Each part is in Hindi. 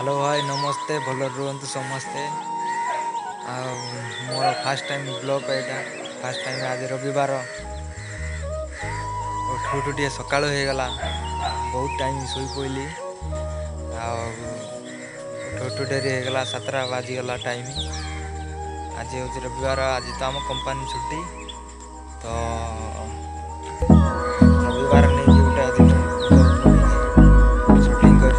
हेलो भाई नमस्ते भल रुहतु समस्ते। आ मोर फास्ट टाइम ब्लॉग यहाँ फास्ट टाइम आज रविवार उठू उठू टे सका हो गला बहुत टाइम शोई पड़ी उठू उठू डेरी हो गला 7टा बाजीगला टाइम। आज हूँ रविवार आज तो आम कंपानी छुट्टी तो रविवार नहीं गोटे आज शूटिंग कर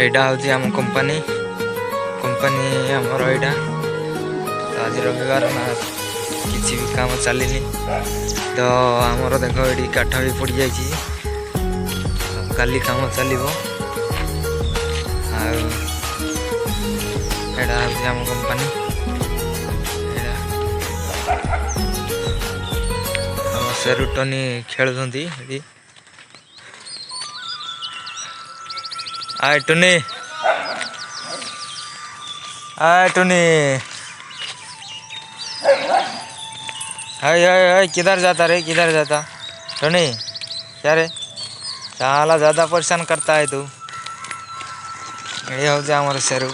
एटा हूँ आम कंपानी आमर यहाँ तो आज रविवार ना किसी भी काम चलनी तो आमर देख ये काठ भी पड़ जाइए काली काम चलो एटा हूँ आम कंपानी आम सेरुटनी खेलुंट आय टुनी आय टुनी हाय हाय हाय किधर जाता रे किधर जाता टुनी क्या रे साला ज़्यादा परेशान करता है तू। ये हो जाए हमारे शेरू।